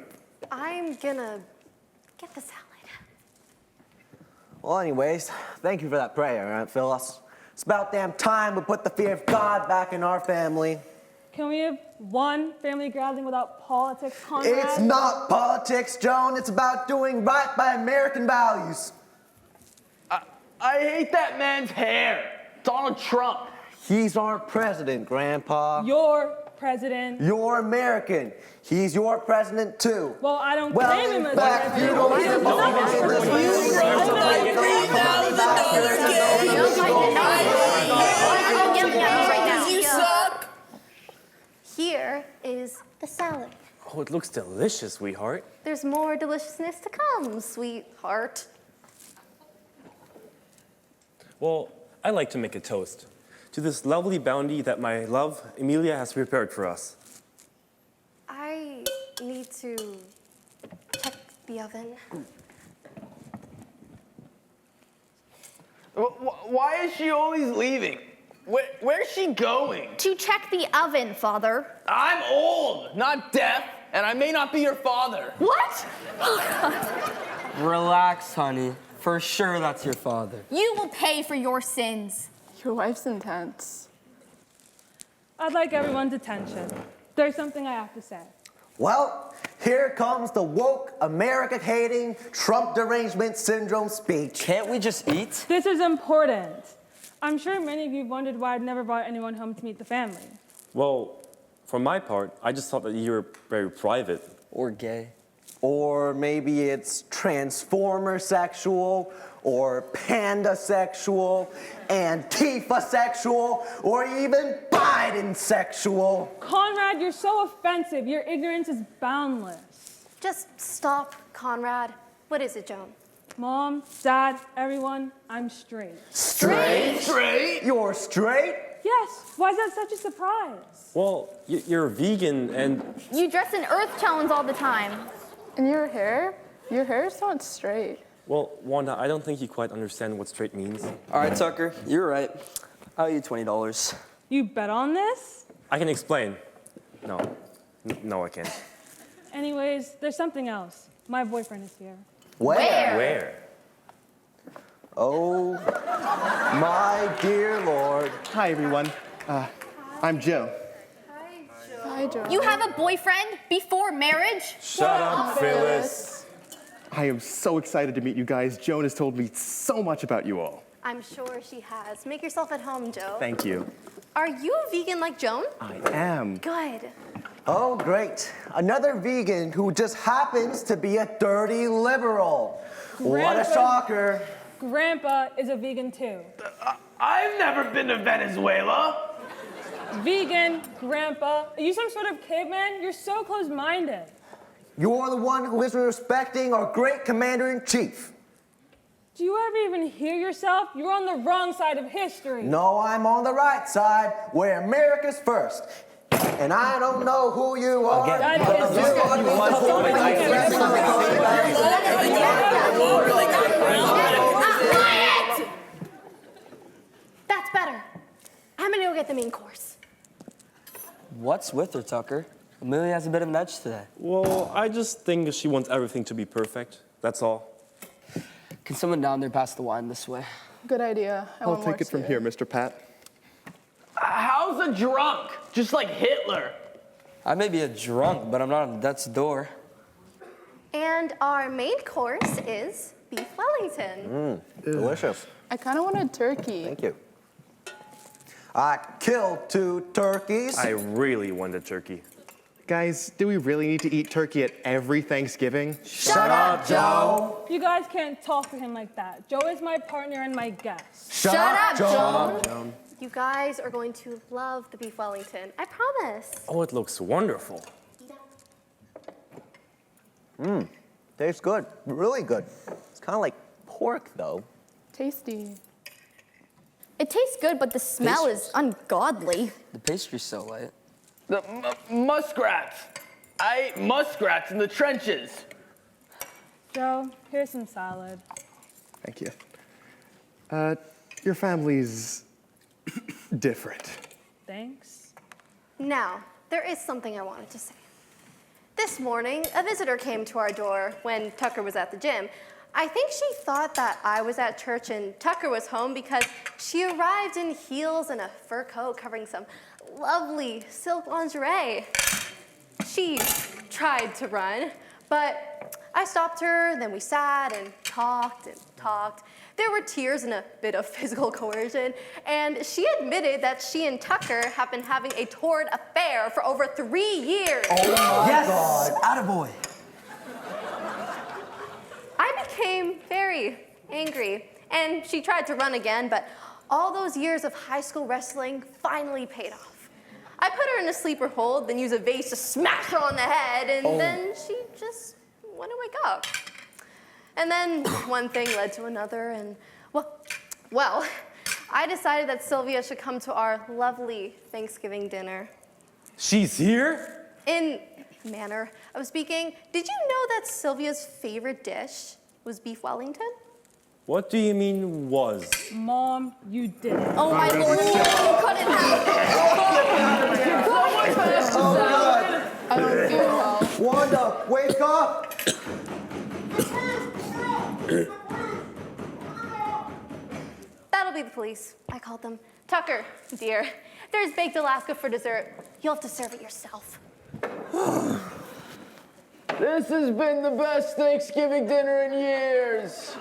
I'm gonna get the salad. Well, anyways, thank you for that prayer, Aunt Phyllis. It's about damn time we put the fear of God back in our family. Can we have one family gathering without politics, Conrad? It's not politics, Joan. It's about doing right by American values. I hate that man's hair. Donald Trump. He's our president, Grandpa. Your president. You're American. He's your president, too. Well, I don't Well, claim him in as fact, president. you don't even You suck. Here is the salad. Oh, it looks delicious, sweetheart. There's more deliciousness to come, sweetheart. Well, I'd like to make a toast to this lovely bounty that my love, Emilia, has prepared for us. I need to check the oven. Why is she always leaving? Where's she going? To check the oven, Father. I'm old, not deaf, and I may not be your father. What? Relax, honey. For sure that's your father. You will pay for your sins. Your wife's intense. I'd like everyone's attention. There's something I have to say. Well, here comes the woke, America-hating, Trump derangement syndrome speech. Can't we just eat? This is important. I'm sure many of you wondered why I'd never brought anyone home to meet the family. Well, for my part, I just thought that you were very private. Or gay. Or maybe it's transformer sexual, or panda sexual, Antifa sexual, or even Biden sexual. Conrad, you're so offensive. Your ignorance is boundless. Just stop, Conrad. What is it, Joan? Mom, Dad, everyone, I'm straight. Straight? Straight? You're straight? Yes. Why is that such a surprise? Well, you're vegan and... You dress in earth tones all the time. And your hair? Your hair's not straight. Well, Wanda, I don't think you quite understand what straight means. All right, Tucker, you're right. I'll owe you $20. You bet on this? I can explain. No, I can't. Anyways, there's something else. My boyfriend is here. Where? Where? Oh, my dear Lord. Hi, everyone. I'm Joe. Hi, Joe. You have a boyfriend before marriage? Shut up, Phyllis. I am so excited to meet you guys. Joan has told me so much about you all. I'm sure she has. Make yourself at home, Joe. Thank you. Are you a vegan like Joan? I am. Good. Oh, great. Another vegan who just happens to be a dirty liberal. What a shocker. Grandpa is a vegan too. I've never been to Venezuela. Vegan, Grandpa. Are you some sort of caveman? You're so close-minded. You're the one who isn't respecting our great commander-in-chief. Do you ever even hear yourself? You're on the wrong side of history. No, I'm on the right side, where America's first. And I don't know who you are. That is better. I'm gonna go get the main course. What's with her, Tucker? Amelia has a bit of an edge today. Well, I just think she wants everything to be perfect. That's all. Can someone down there pass the wine this way? Good idea. I'll take it from here, Mr. Pat. How's a drunk? Just like Hitler. I may be a drunk, but I'm not on death's door. And our main course is beef Wellington. Delicious. I kind of wanted turkey. Thank you. I killed 2 turkeys. I really wanted turkey. Guys, do we really need to eat turkey at every Thanksgiving? Shut up, Joe. You guys can't talk to him like that. Joe is my partner and my guest. Shut up, Joan. You guys are going to love the beef Wellington. I promise. Oh, it looks wonderful. Tastes good. Really good. It's kind of like pork, though. Tasty. It tastes good, but the smell is ungodly. The pastry's so light. The muskrats. I ate muskrats in the trenches. Joe, here's some salad. Thank you. Your family's different. Thanks. Now, there is something I wanted to say. This morning, a visitor came to our door when Tucker was at the gym. I think she thought that I was at church and Tucker was home because she arrived in heels and a fur coat covering some lovely silk lingerie. She tried to run, but I stopped her, then we sat and talked and talked. There were tears and a bit of physical coercion, and she admitted that she and Tucker have been having a torrid affair for over 3 years. Oh my God. Attaboy. I became very angry, and she tried to run again, but all those years of high school wrestling finally paid off. I put her in a sleeper hold, then used a vase to smash her on the head, and then she just wouldn't wake up. And then one thing led to another, and well, I decided that Sylvia should come to our lovely Thanksgiving dinner. She's here? In manner of speaking, did you know that Sylvia's favorite dish was beef Wellington? What do you mean was? Mom, you did it. Oh my lord, you couldn't have. Oh, God. I don't feel well. Wanda, wake up. That'll be the police. I called them. Tucker, dear, there's baked Alaska for dessert. You'll have to serve it yourself. This has been the best Thanksgiving dinner in years.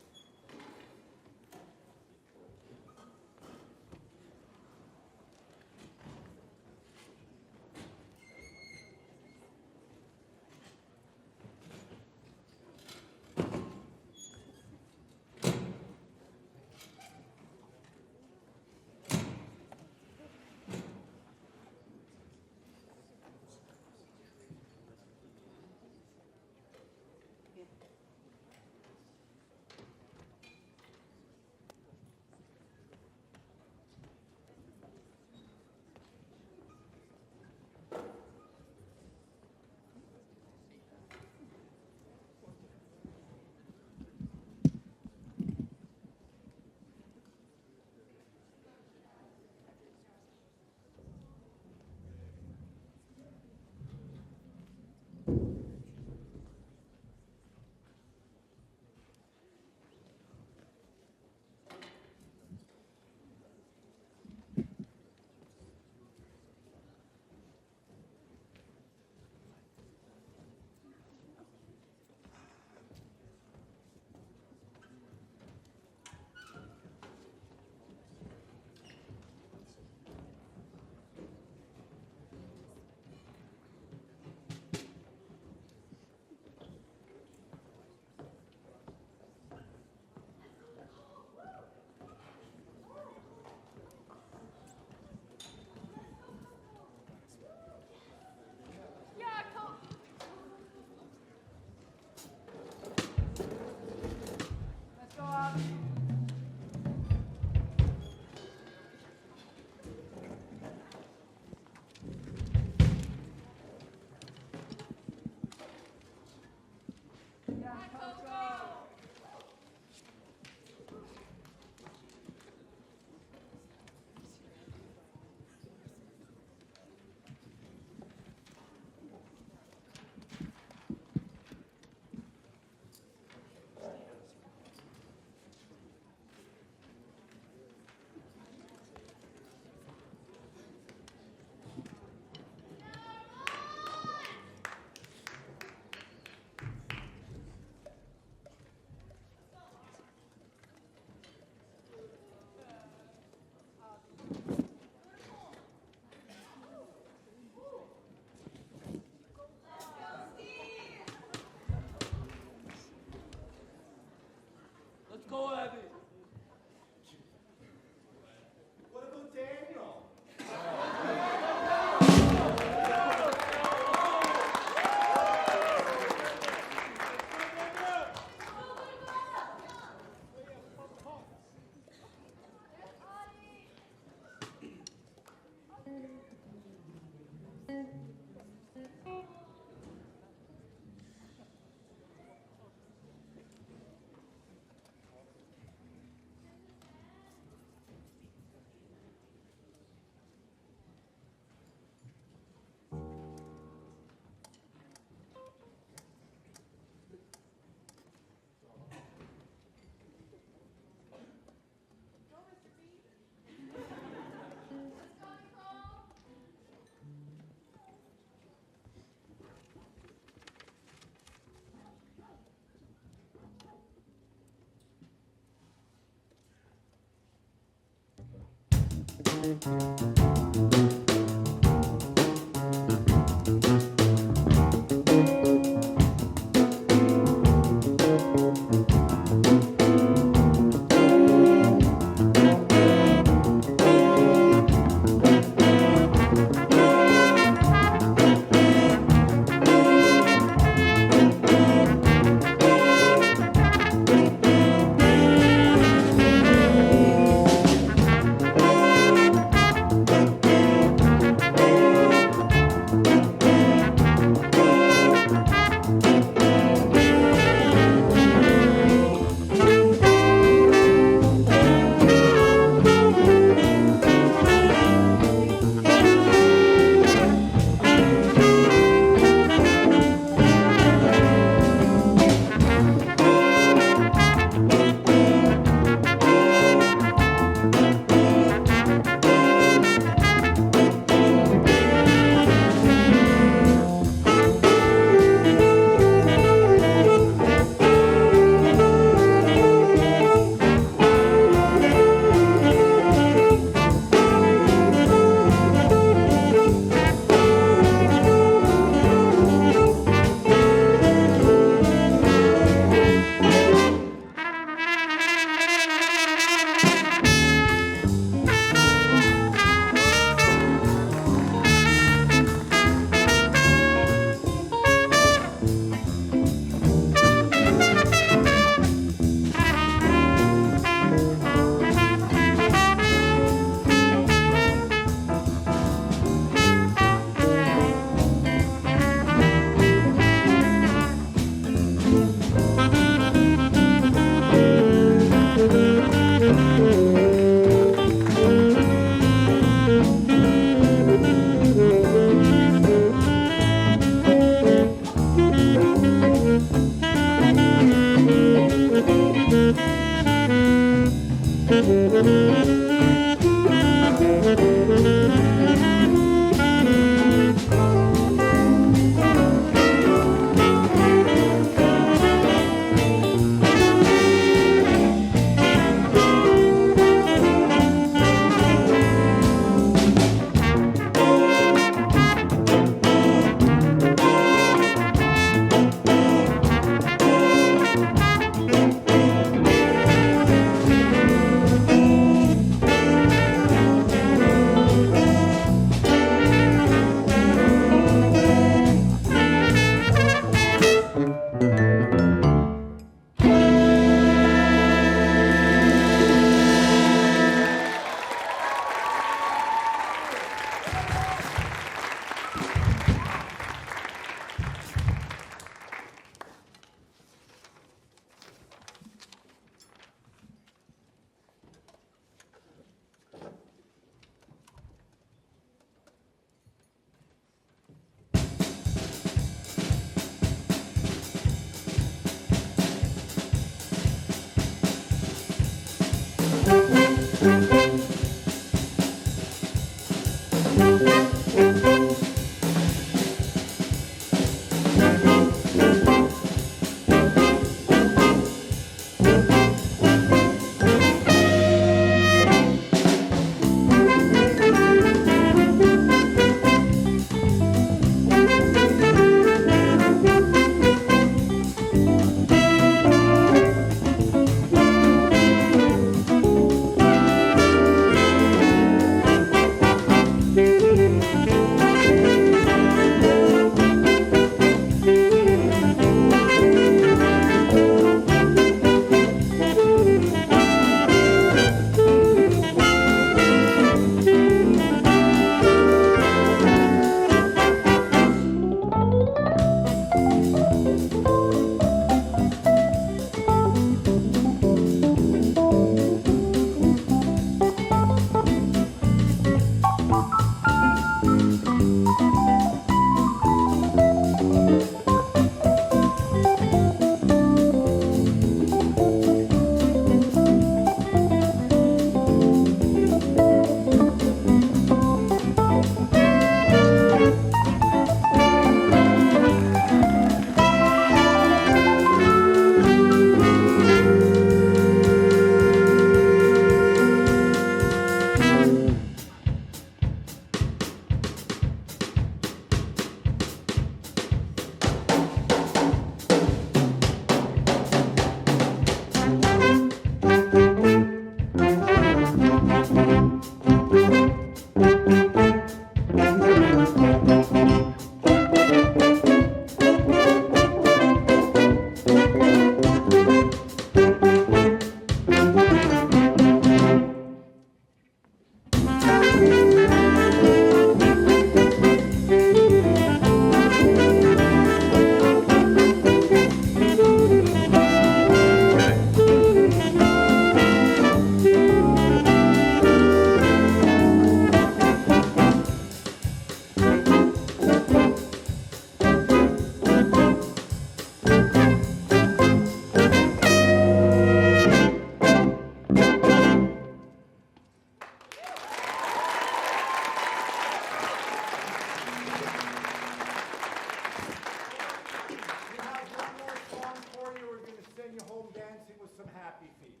dancing with some happy feet.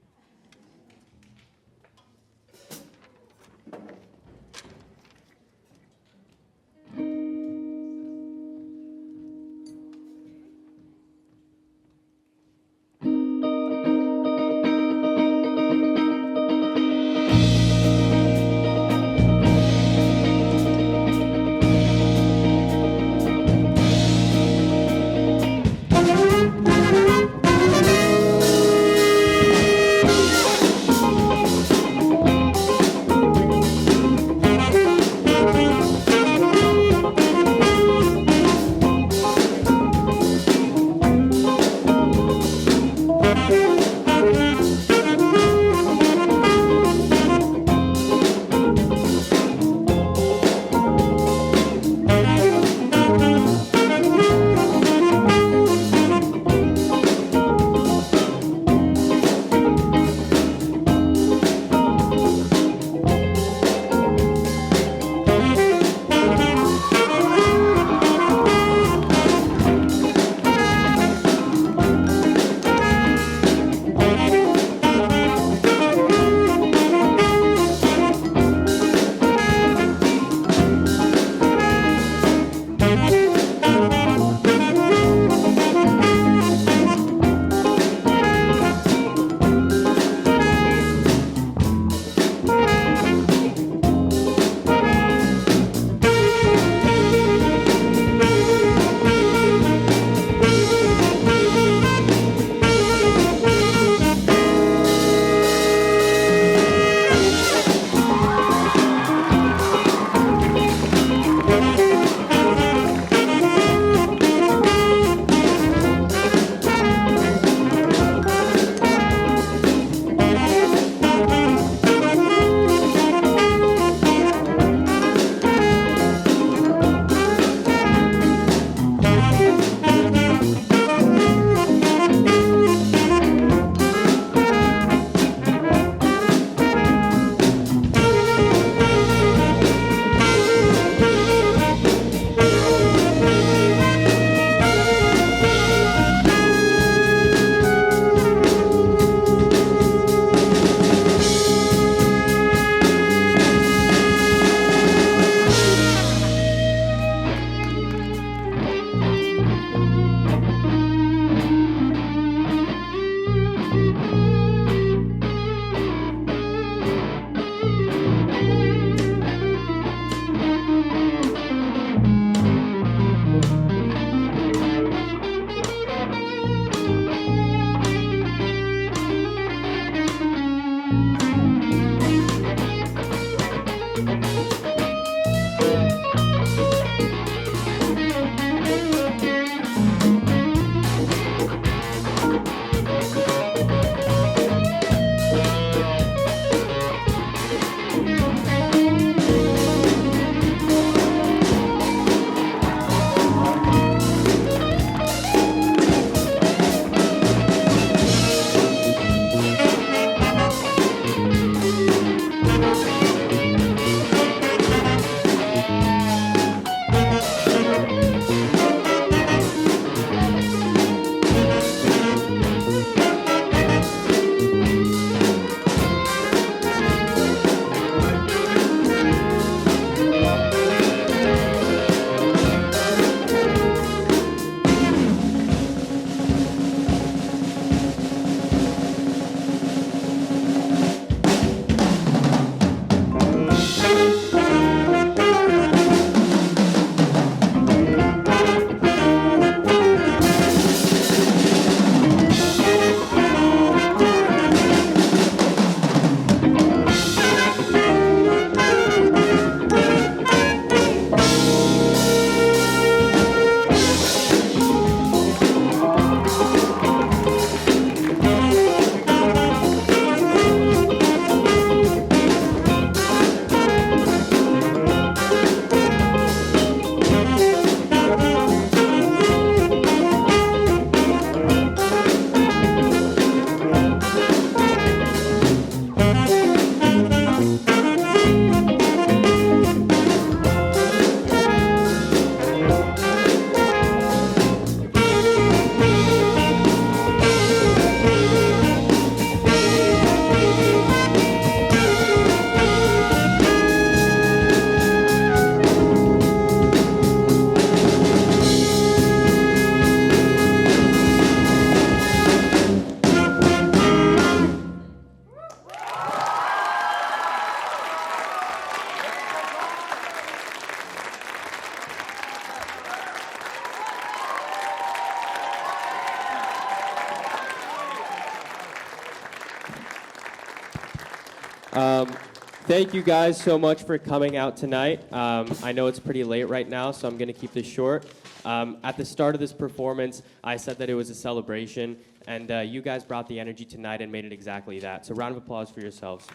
Thank you guys so much for coming out tonight. I know it's pretty late right now, so I'm going to keep this short. At the start of this performance, I said that it was a celebration, and you guys brought the energy tonight and made it exactly that. So round of applause for yourselves.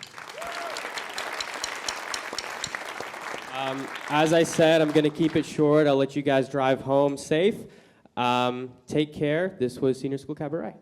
As I said, I'm going to keep it short. I'll let you guys drive home safe. Take care. This was Senior School Cabaret.